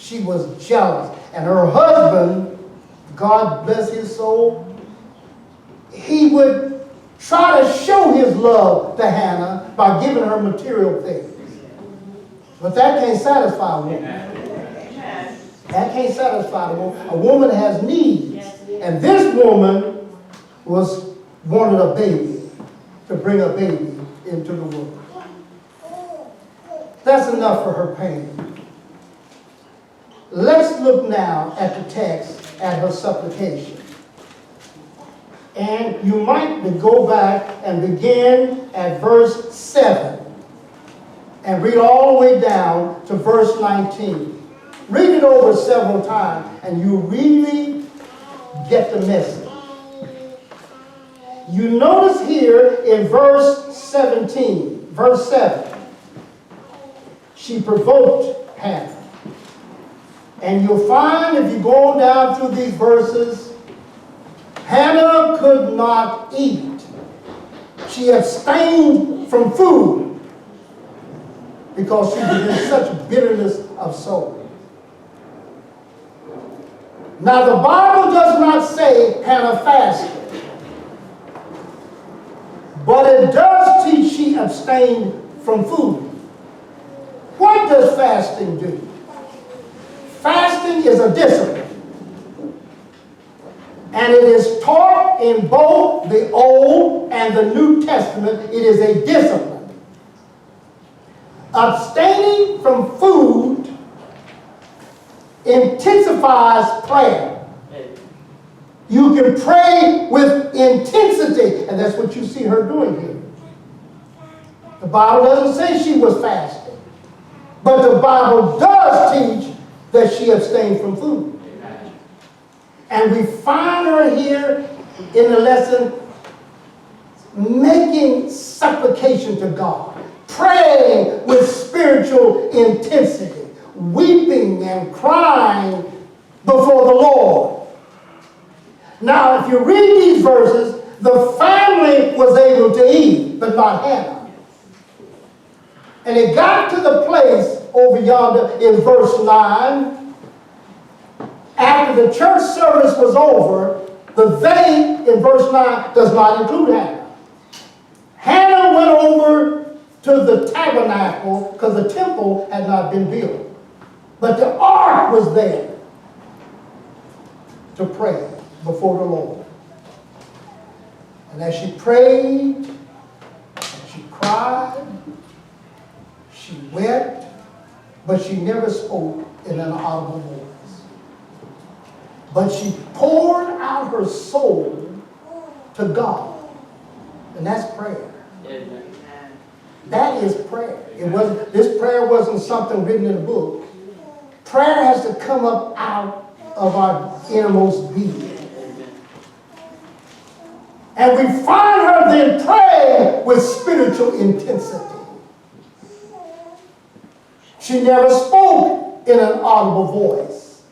she was jealous. And her husband, God bless his soul, he would try to show his love to Hannah by giving her material things. But that can't satisfy a woman. That can't satisfy a woman. A woman has needs. And this woman wanted a baby, to bring a baby into the world. That's enough for her pain. Let's look now at the text, at her supplication. And you might go back and begin at verse 7 and read all the way down to verse 19. Read it over several times and you really get the message. You notice here in verse 17, verse 7, she provoked Hannah. And you'll find if you go down through these verses, Hannah could not eat. She abstained from food because she was in such bitterness of soul. Now the Bible does not say Hannah fasted, but it does teach she abstained from food. What does fasting do? Fasting is a discipline. And it is taught in both the Old and the New Testament. It is a discipline. Abstaining from food intensifies prayer. You can pray with intensity, and that's what you see her doing here. The Bible doesn't say she was fasting, but the Bible does teach that she abstained from food. And we find her here in the lesson making supplication to God, praying with spiritual intensity, weeping and crying before the Lord. Now, if you read these verses, the family was able to eat, but not Hannah. And it got to the place over yonder in verse 9. After the church service was over, the they in verse 9 does not include Hannah. Hannah went over to the tabernacle because the temple had not been built. But the ark was there to pray before the Lord. And as she prayed, and she cried, she wept, but she never spoke in an audible voice. But she poured out her soul to God. And that's prayer. Amen. That is prayer. This prayer wasn't something written in a book. Prayer has to come up out of our innermost being. And we find her then praying with spiritual intensity. She never spoke in an audible voice,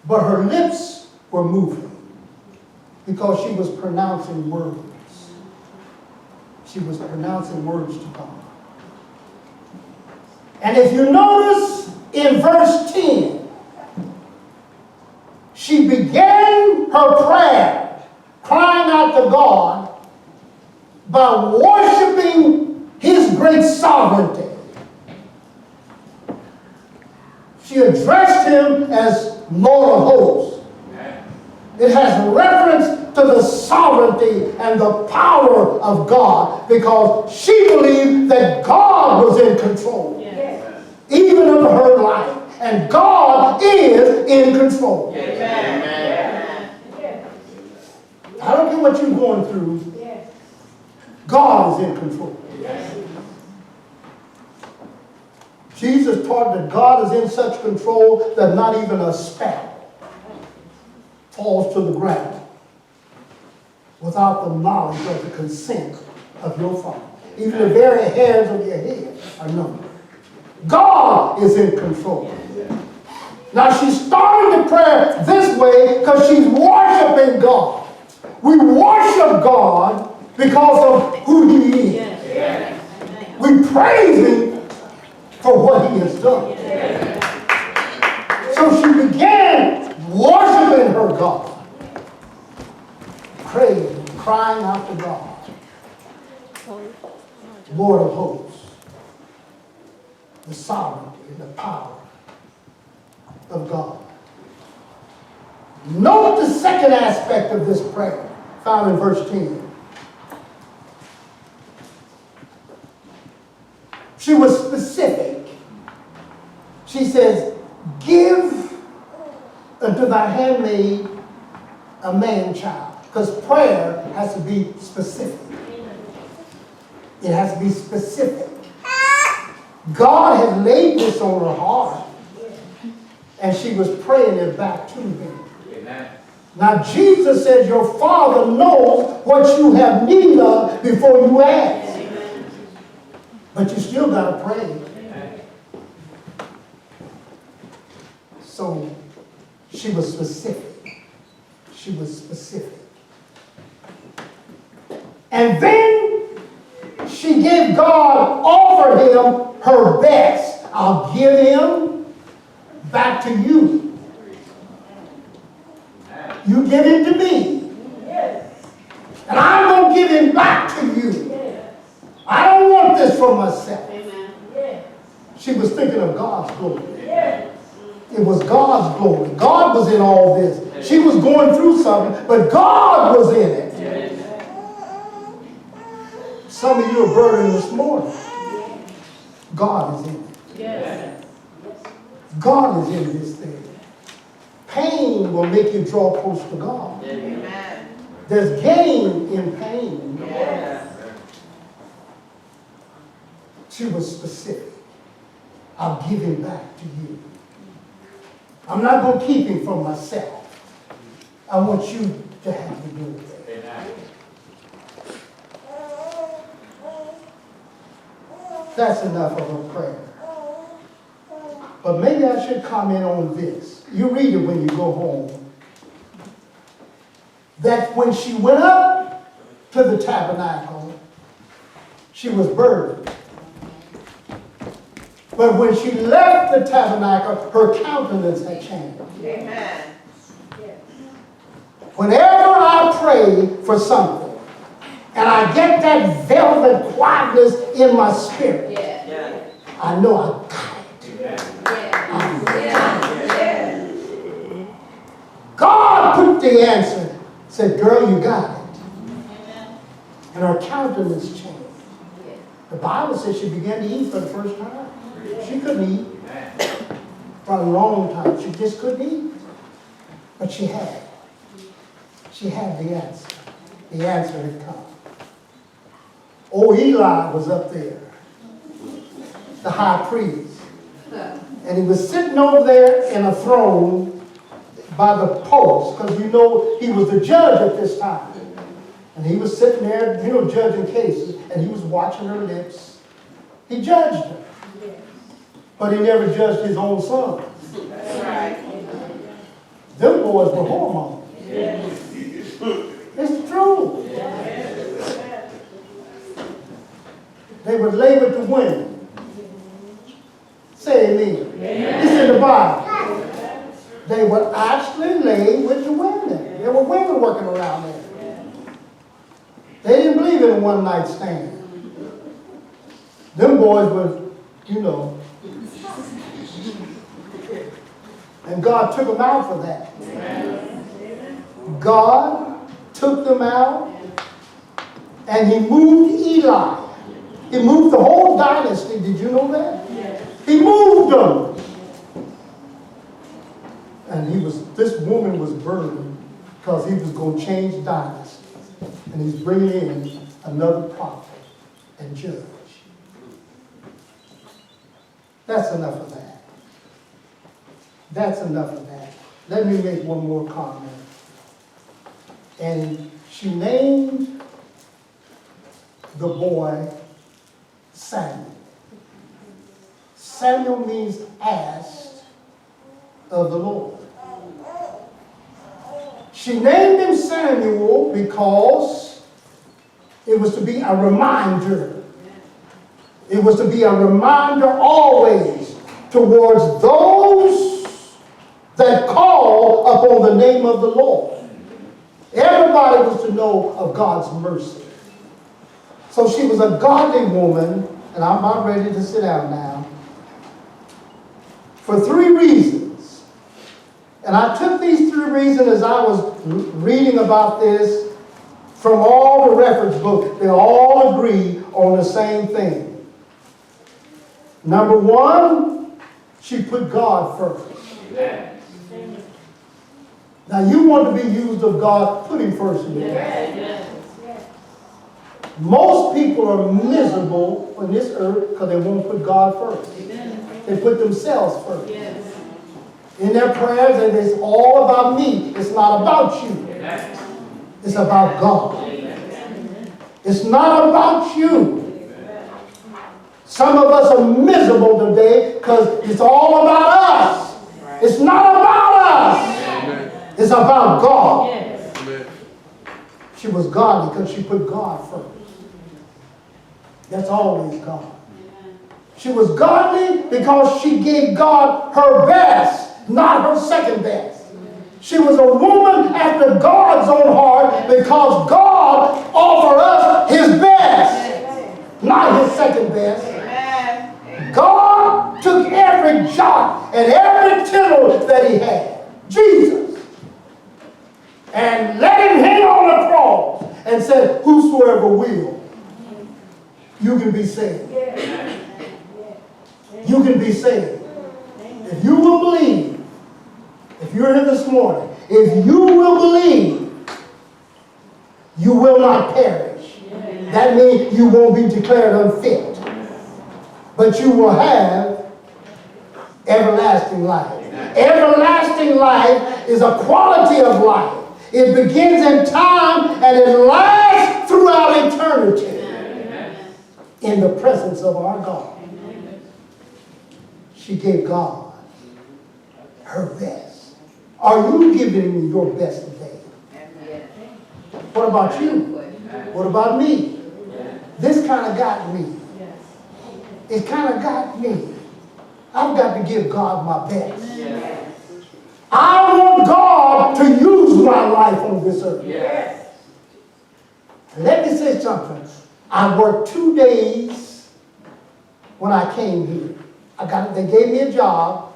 but her lips were moving because she was pronouncing words. She was pronouncing words to God. And if you notice in verse 10, she began her prayer, crying out to God, by worshiping His great sovereignty. She addressed Him as Lord of hosts. It has reference to the sovereignty and the power of God because she believed that God was in control, even of her life. And God is in control. Amen. I don't care what you're going through. God is in control. Jesus taught that God is in such control that not even a speck falls to the ground without the knowledge of the consent of your Father. Even the very hairs of your head are numbered. God is in control. Now she's starting the prayer this way because she's worshiping God. We worship God because of who He is. We praise Him for what He has done. crying out to God. Lord of hosts, the sovereignty and the power of God. Note the second aspect of this prayer, found in verse 10. She was specific. She says, give unto thy handmaid a man-child. Because prayer has to be specific. It has to be specific. God had laid this on her heart, and she was praying it back to him. Amen. Now Jesus says your Father knows what you have need of before you ask. Amen. But you still got to pray. Amen. So she was specific. She was specific. And then she gave God, offered him her best. I'll give him back to you. You give it to me. Yes. And I'm going to give him back to you. Yes. I don't want this for myself. Amen. Yes. She was thinking of God's glory. Yes. It was God's glory. God was in all this. She was going through something, but God was in it. Yes. Some of you are burdened this morning. God is in it. Yes. God is in this thing. Pain will make you draw close to God. Amen. There's gain in pain. Yes. She was specific. I'll give him back to you. I'm not going to keep him for myself. I want you to have the glory. Amen. That's enough of a prayer. But maybe I should comment on this. You read it when you go home. That when she went up to the tabernacle, she was burdened. But when she left the tabernacle, her countenance had changed. Amen. Whenever I pray for something, and I get that velvet quietness in my spirit, I know I got it. God put the answer, said, girl, you got it. And her countenance changed. The Bible says she began to eat for the first time. She couldn't eat for a long time. She just couldn't eat. But she had. She had the answer. The answer had come. Old Eli was up there, the high priest. And he was sitting over there in a throne by the post, because you know he was the judge at this time. And he was sitting there, you know, judging cases, and he was watching her lips. He judged her. But he never judged his own son. Right. Them boys were hormones. Yes. It's true. Yes. They would lay with the women. Say amen. Yes. It's in the Bible. They would actually lay with the women. There were women working around there. They didn't believe in a one-night stand. Them boys were, you know. And God took them out for that. God took them out, and he moved Eli. He moved the whole dynasty. Did you know that? He moved them. And this woman was burdened because he was going to change dynasties. And he's bringing in another prophet and judge. That's enough of that. That's enough of that. Let me make one more comment. And she named the boy Samuel. Samuel means asked of the Lord. She named him Samuel because it was to be a reminder. It was to be a reminder always towards those that call upon the name of the Lord. Everybody was to know of God's mercy. So she was a godly woman, and I'm about ready to sit down now, for 3 reasons. And I took these 3 reasons as I was reading about this from all the reference books. They all agree on the same thing. Number 1, she put God first. Amen. Now you want to be used of God, put Him first in your life. Most people are miserable on this earth because they won't put God first. They put themselves first. In their prayers, and it's all about me. It's not about you. It's about God. It's not about you. Some of us are miserable today because it's all about us. It's not about us. It's about God. She was godly because she put God first. That's always God. She was godly because she gave God her best, not her second best. She was a woman after God's own heart because God offered us His best, not His second best. God took every jot and every tittle that He had, Jesus, and let Him hang on the cross and said, whosoever will, you can be saved. You can be saved. If you will believe, if you're here this morning, if you will believe, you will not perish. That means you won't be declared unfit. But you will have everlasting life. Everlasting life is a quality of life. It begins in time and it lasts throughout eternity in the presence of our God. She gave God her best. Are you giving your best today? What about you? What about me? This kind of got me. It kind of got me. I've got to give God my best. I want God to use my life on this earth. Let me say something. I worked 2 days when I came here. They gave me a job.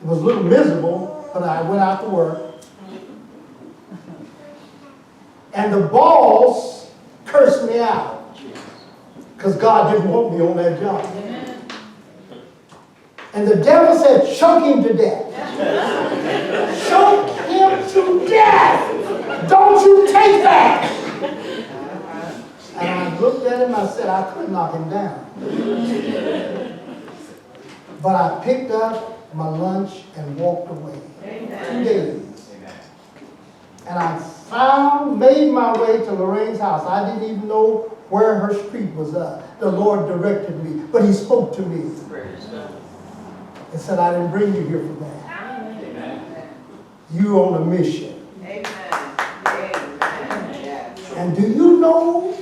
It was a little miserable, but I went out to work. And the boss cursed me out because God didn't want me on that job. And the devil said, choke him to death. Choke him to death. Don't you take that. And I looked at him, I said, I could knock him down. But I picked up my lunch and walked away. 2 days. And I made my way to Lorraine's house. I didn't even know where her street was. The Lord directed me, but He spoke to me. And said, I didn't bring you here for that. You're on a mission. And do you know,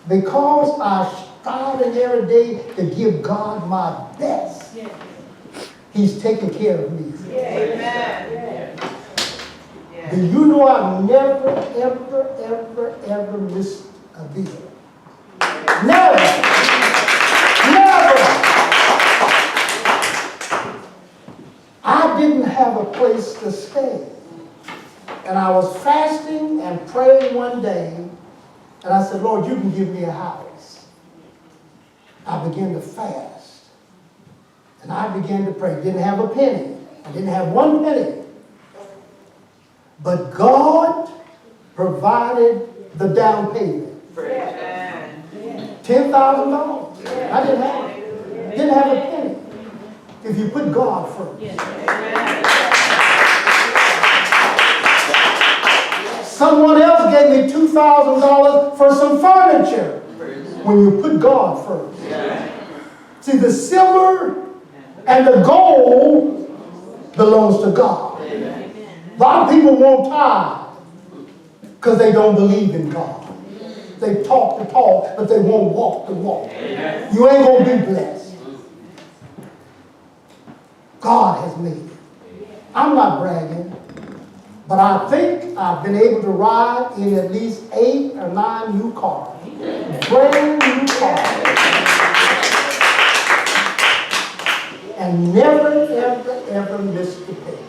because I strive every day to give God my best, He's taking care of me. Do you know I've never, ever missed a bill? Never. Never. I didn't have a place to stay. And I was fasting and praying one day, and I said, Lord, you can give me a house. I began to fast. And I began to pray. Didn't have a penny. I didn't have 1 penny. But God provided the down payment. $10,000. I didn't have it. Didn't have a penny. If you put God first. Someone else gave me $2,000 for some furniture. When you put God first. See, the silver and the gold belongs to God. A lot of people won't tithe because they don't believe in God. They talk the talk, but they won't walk the walk. You ain't going to be blessed. God has made it. I'm not bragging. But I think I've been able to ride in at least 8 or 9 new cars. Brand new cars. And never, ever, ever missed a payment.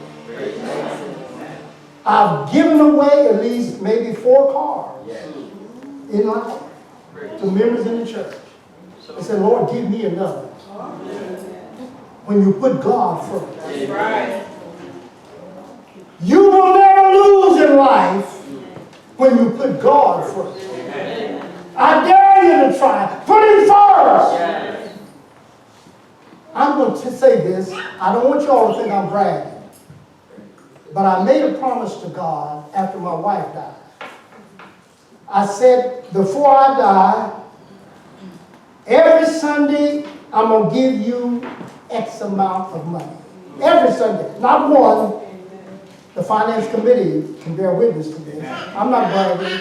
I've given away at least maybe 4 cars in my life to members in the church. I said, Lord, give me another. When you put God first. You will never lose in life when you put God first. I dare you to try. Put Him first. I'm going to say this. I don't want you all to think I'm bragging. But I made a promise to God after my wife died. I said, before I die, every Sunday I'm going to give you X amount of money. Every Sunday. Not one. The finance committee can bear witness to this. I'm not bragging.